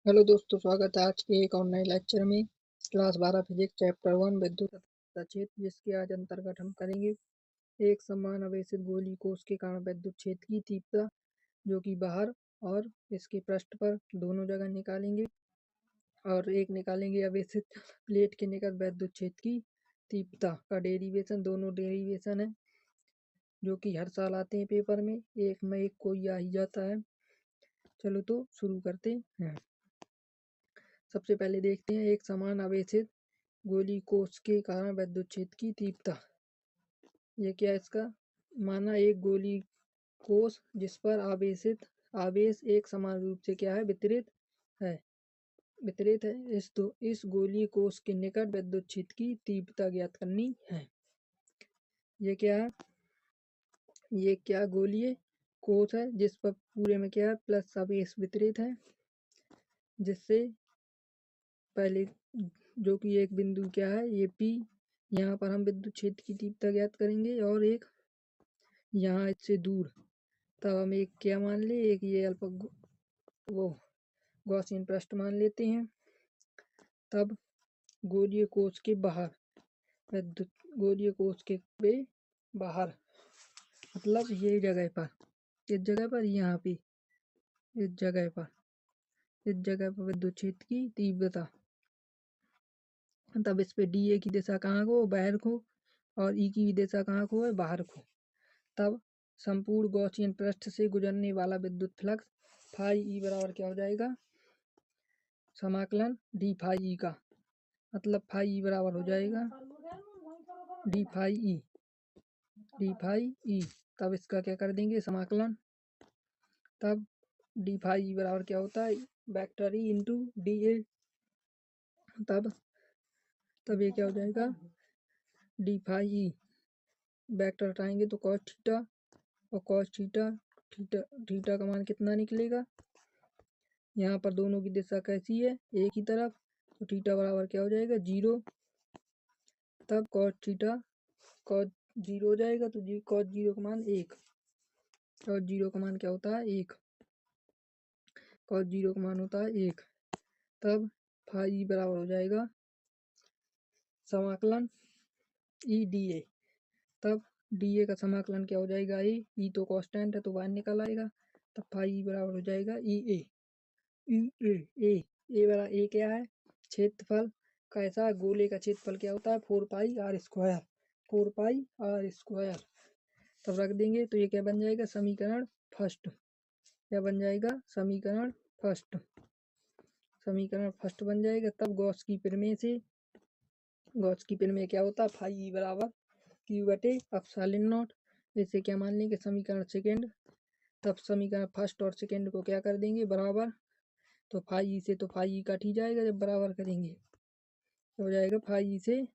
Hello दोस्तों, स्वागत है आज के एक और नए लेक्चर में। क्लास 12 फिजिक्स चैप्टर 1 विद्युत तथा क्षेत्र, जिसके आज अंतर्गत हम करेंगे एक समान आवेशित गोली कोश के कारण विद्युत क्षेत्र की तीव्रता, जो कि बाहर और इसके पृष्ठ पर दोनों जगह निकालेंगे। और एक निकालेंगे आवेशित प्लेट के निकट विद्युत क्षेत्र की तीव्रता का डेरिवेशन। दोनों डेरिवेशन है जो कि हर साल आते हैं पेपर में, एक में एक कोई आ ही जाता है। चलो तो शुरू करते हैं। सबसे पहले देखते हैं एक समान आवेशित गोली कोश के कारण विद्युत क्षेत्र की तीव्रता। ये क्या है इसका माना, एक गोली कोश जिस पर आवेशित आवेश एक समान रूप से क्या है वितरित है। इस गोली कोश के निकट विद्युत क्षेत्र की तीव्रता ज्ञात करनी है। ये क्या गोलीय कोश है जिस पर पूरे में क्या है प्लस आवेश वितरित है, जिससे पहले जो कि एक बिंदु क्या है ये P, यहाँ पर हम विद्युत क्षेत्र की तीव्रता ज्ञात करेंगे, और एक यहाँ इससे दूर। तब हम एक क्या मान ले, एक ये अल्पा वो गॉसियन पृष्ठ मान लेते हैं। तब गोलीय कोश के बाहर विद्युत गोलीय कोश के बाहर मतलब ये जगह पर, इस जगह पर, यहाँ पे इस जगह पर विद्युत क्षेत्र की तीव्रता। तब इस पे DA की दिशा कहाँ को, बाहर को, और E की दिशा कहाँ को है, बाहर को। तब संपूर्ण गॉसियन पृष्ठ से गुजरने वाला विद्युत फ्लक्स फाई E बराबर क्या हो जाएगा, समाकलन डी फाई ई का। मतलब फाई E बराबर हो जाएगा डी फाई ई। तब इसका क्या कर देंगे, समाकलन। तब डी फाई ई बराबर क्या होता है, वेक्टर E इंटू DA। तब ये क्या हो जाएगा, डी फाई ई वेक्टर हटाएंगे तो कॉस थीटा, और कॉस थीटा का मान कितना निकलेगा। यहाँ पर दोनों की दिशा कैसी है, एक ही तरफ, तो थीटा बराबर क्या हो जाएगा, 0। तब कॉस 0 हो जाएगा, तो कॉस 0 का मान 1। कॉस 0 का मान क्या होता है, 1। कॉस 0 का मान होता है 1। तब फाई बराबर हो जाएगा समाकलन ई DA। तब DA का समाकलन क्या हो जाएगा, E तो कांस्टेंट है तो बाहर निकल आएगा। तब फाई बराबर हो जाएगा EA। ए क्या है, क्षेत्रफल। कैसा गोले का क्षेत्रफल क्या होता है, 4 पाई आर स्क्वायर। तब रख देंगे तो ये क्या बन जाएगा, समीकरण फर्स्ट। क्या बन जाएगा, समीकरण फर्स्ट बन जाएगा। तब गॉस की प्रमेय क्या होता है, फाई बराबर Q बटे एप्सिलॉन नॉट। इसे क्या मान लेंगे, समीकरण सेकेंड। तब समीकरण फर्स्ट और सेकेंड को क्या कर देंगे, बराबर। तो फाई से तो फाई कट ही जाएगा, जब बराबर करेंगे तो हो जाएगा फाई से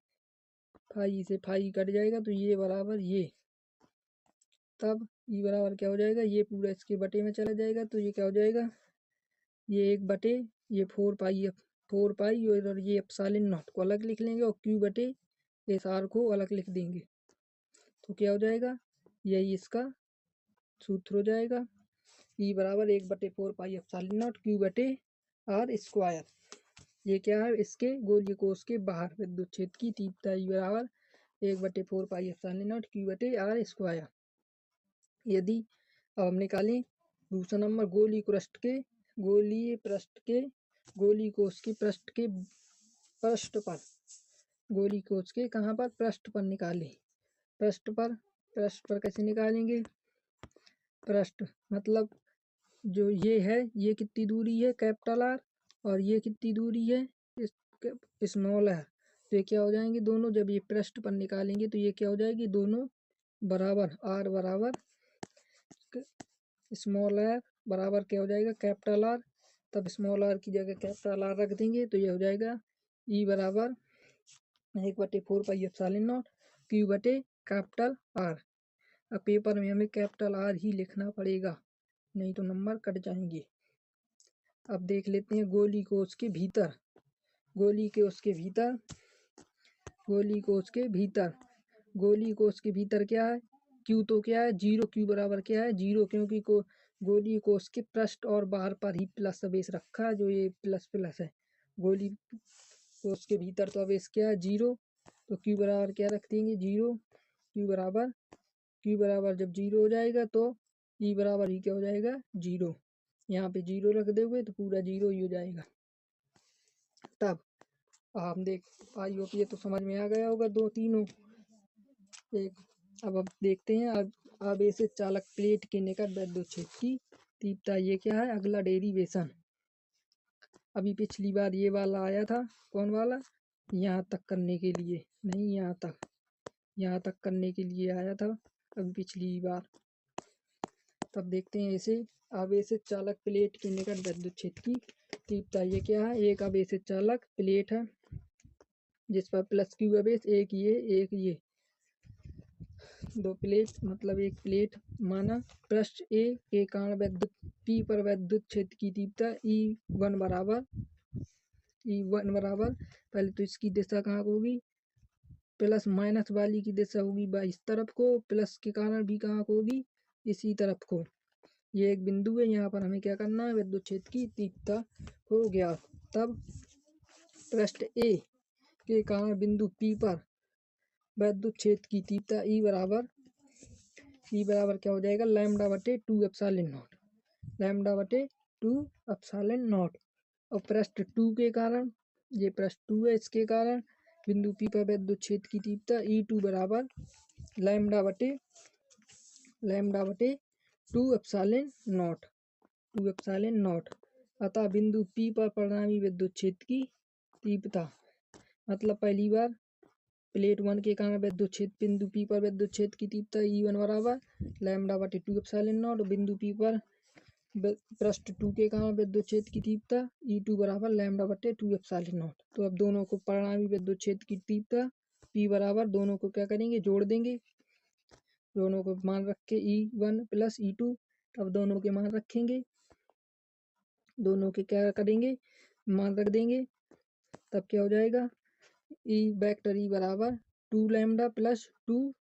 फाई कट जाएगा, तो ये बराबर ये। तब ई बराबर क्या हो जाएगा, ये पूरा इसके बटे में चला जाएगा, तो ये क्या हो जाएगा, ये 1 बटे ये 4 पाई और ये एप्सिलॉन नॉट को अलग लिख लेंगे, और Q बटे इस R को अलग लिख देंगे। तो क्या हो जाएगा, यही इसका सूत्र हो जाएगा। ई बराबर 1 बटे 4 पाई एप्सिलॉन नॉट Q बटे R स्क्वायर। ये क्या है, इसके गोलीय कोश के बाहर विद्युत क्षेत्र की तीव्रता ई बराबर 1 बटे 4 पाई एप्सिलॉन नॉट Q बटे R स्क्वायर। यदि अब हम निकालें दूसरा नंबर, गोली कोश के पृष्ठ पर, गोली कोश के कहाँ पर, पृष्ठ पर निकालें। पृष्ठ पर कैसे निकालेंगे, पृष्ठ मतलब जो ये है, ये कितनी दूरी है कैपिटल R, और ये कितनी दूरी है स्मॉल r। तो ये क्या हो जाएंगे दोनों, जब ये पृष्ठ पर निकालेंगे तो ये क्या हो जाएगी, दोनों बराबर। R बराबर स्मॉल r बराबर क्या हो जाएगा, कैपिटल R। तब स्मॉल r की जगह कैपिटल R रख देंगे, तो ये हो जाएगा E बराबर 1 बटे 4 पाई एप्सिलॉन नॉट Q बटे कैपिटल R। अब पेपर में हमें कैपिटल R ही लिखना पड़ेगा, नहीं तो नंबर कट जाएंगे। अब देख लेते हैं गोली कोश के भीतर क्या है, Q तो क्या है 0। Q बराबर क्या है 0, क्योंकि गोली को उसके पृष्ठ और बाहर पर ही प्लस आवेश रखा है, जो ये प्लस प्लस है। गोली को उसके भीतर तो आवेश क्या है 0, तो Q बराबर क्या रख देंगे 0। Q बराबर जब 0 हो जाएगा तो E बराबर ही क्या हो जाएगा 0। यहाँ पे 0 रख दोगे तो पूरा 0 ही हो जाएगा। तब आप देख आई होप ये तो समझ में आ गया होगा दो तीनों। अब देखते हैं अब आवेशित चालक प्लेट के निकट विद्युत क्षेत्र की तीव्रता। ये क्या है अगला डेरिवेशन। अभी पिछली बार ये वाला आया था, कौन वाला, यहाँ तक करने के लिए, नहीं यहाँ तक करने के लिए आया था अभी पिछली बार। तब देखते हैं इसे आवेशित चालक प्लेट के निकट विद्युत क्षेत्र की तीव्रता। ये क्या है, एक आवेशित चालक प्लेट है जिस पर प्लस Q आवेश, एक ये दो प्लेट मतलब एक प्लेट माना। पृष्ठ ए के कारण विद्युत P पर विद्युत क्षेत्र की तीव्रता E1 बराबर पहले तो इसकी दिशा कहाँ होगी, प्लस माइनस वाली की दिशा होगी इस तरफ को, प्लस के कारण भी कहाँ होगी इसी तरफ को। ये एक बिंदु है, यहाँ पर हमें क्या करना है विद्युत क्षेत्र की तीव्रता हो गया। तब पृष्ठ ए के कारण बिंदु P पर विद्युत क्षेत्र की तीव्रता E बराबर क्या हो जाएगा लैम्डा बटे 2 एप्सिलॉन नॉट, लैम्डा बटे 2 एप्सिलॉन नॉट। और पृष्ठ 2 के कारण, ये पृष्ठ 2 है, इसके कारण बिंदु P पर विद्युत क्षेत्र की तीव्रता E2 बराबर लैम्डा बटे 2 एप्सिलॉन नॉट। अतः बिंदु P पर परिणामी विद्युत क्षेत्र की तीव्रता, मतलब पहली बार प्लेट 1 के कारण विद्युत क्षेत्र बिंदु P पर विद्युत क्षेत्र की तीव्रता E1 बराबर लैम्डा बटे 2 एप्सिलॉन नॉट। बिंदु P पर पृष्ठ 2 के कारण विद्युत क्षेत्र की तीव्रता E2 बराबर लैम्डा बटे 2 एप्सिलॉन नॉट। तो अब दोनों को परिणामी विद्युत क्षेत्र की तीव्रता P बराबर दोनों को क्या करेंगे जोड़ देंगे, दोनों को मान रख के E1 प्लस E2, अब दोनों के मान रखेंगे, दोनों के क्या करेंगे मान रख देंगे। तब क्या हो जाएगा वेक्टर E बराबर 2 लैम्डा प्लस 2,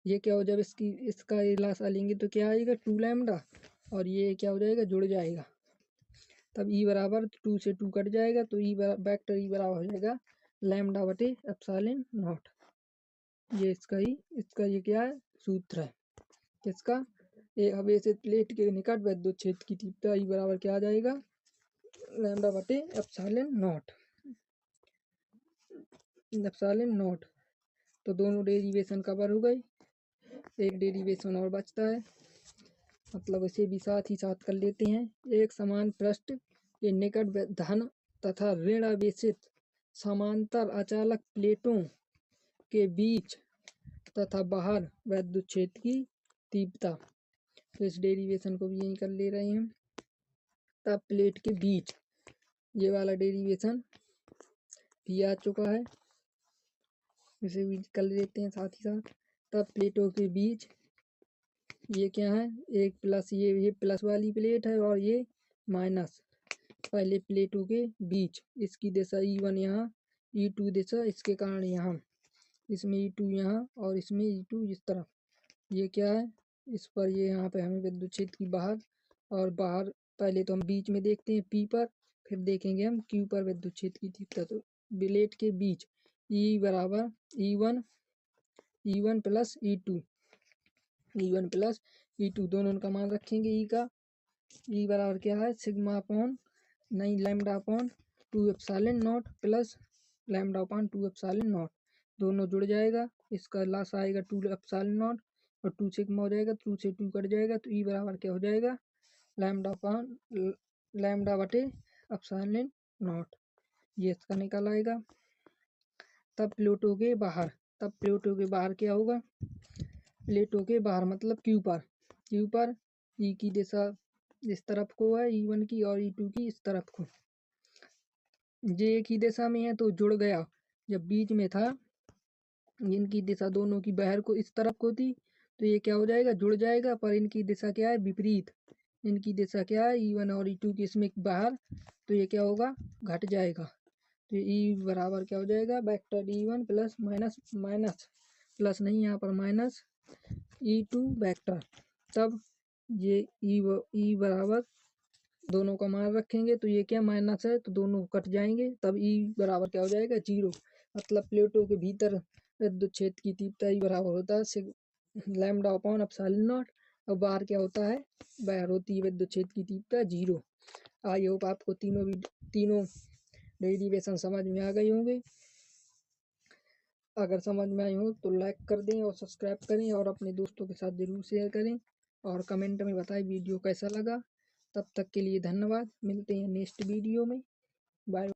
ये क्या हो जब इसका लासा लेंगे तो क्या आएगा 2 लैम्डा, और ये क्या हो जाएगा जुड़ जाएगा। तब E बराबर 2 से 2 कट जाएगा तो वेक्टर E बराबर हो जाएगा लैम्डा बटे एप्सिलॉन नॉट। ये इसका ये क्या है सूत्र है किसका, एक आवेशित प्लेट के निकट विद्युत क्षेत्र की तीव्रता E बराबर क्या आ जाएगा लैम्डा बटे एप्सिलॉन नॉट। तो दोनों डेरिवेशन कवर हो गई, एक डेरिवेशन और बचता है, मतलब इसे भी साथ ही साथ कर लेते हैं। एक समान पृष्ठ के निकट धन तथा ऋण आवेशित समांतर अचालक प्लेटों के बीच तथा बाहर विद्युत क्षेत्र की तीव्रता। तो इस डेरिवेशन को भी यही कर ले रहे हैं। तब प्लेट के बीच, ये वाला डेरिवेशन भी आ चुका है, इसे भी कर लेते हैं साथ ही साथ। तब प्लेटों के बीच ये क्या है एक प्लस, ये प्लस वाली प्लेट है और ये माइनस, पहले प्लेटों के बीच इसकी दिशा E1 यहाँ, E2 दिशा इसके कारण यहाँ, इसमें E2 यहाँ और इसमें E2 इस तरफ। ये क्या है इस पर, ये यहाँ पे हमें विद्युत क्षेत्र की बाहर और बाहर, पहले तो हम बीच में देखते हैं P पर, फिर देखेंगे हम Q पर विद्युत क्षेत्र की तीव्रता। तो प्लेट के बीच E बराबर E1 प्लस E2 दोनों का मान रखेंगे। E का E बराबर क्या है सिग्मा अपॉन नहीं lambda upon 2 epsilon not plus lambda upon 2 epsilon not, दोनों जुड़ जाएगा, इसका लास आएगा 2 एप्सिलॉन नॉट और 2 सिग्मा हो जाएगा, 2 से 2 कट जाएगा तो E बराबर क्या हो जाएगा लैम्डा बटे एप्सिलॉन नॉट, ये इसका निकल आएगा। तब प्लेटों के बाहर क्या होगा, प्लेटों के बाहर मतलब Q पर E की दिशा इस तरफ को है E1 की और E2 की इस तरफ को, ये एक ही दिशा में है तो जुड़ गया। जब बीच में था इनकी दिशा दोनों की बाहर को इस तरफ को थी तो ये क्या हो जाएगा जुड़ जाएगा, पर इनकी दिशा क्या है विपरीत, इनकी दिशा क्या है E1 और E2 की इसमें बाहर, तो ये क्या होगा घट जाएगा। तो E बराबर क्या हो जाएगा vector E1 plus minus plus नहीं यहाँ पर माइनस E2 वेक्टर। तब ये ई बराबर दोनों का मान रखेंगे तो ये क्या माइनस है तो दोनों कट जाएंगे, तब ई बराबर क्या हो जाएगा 0। मतलब प्लेटों के भीतर विद्युत क्षेत्र की तीव्रता ई बराबर होता है लैम्डा अपॉन एप्सिलॉन नॉट। और बाहर क्या होता है, बाहर होती है विद्युत क्षेत्र की तीव्रता 0। आई होप आपको तीनों डेरिवेशन समझ में आ गई होंगे। अगर समझ में आई हो तो लाइक कर दें और सब्सक्राइब करें और अपने दोस्तों के साथ ज़रूर शेयर करें और कमेंट में बताएं वीडियो कैसा लगा। तब तक के लिए धन्यवाद, मिलते हैं नेक्स्ट वीडियो में। बाय।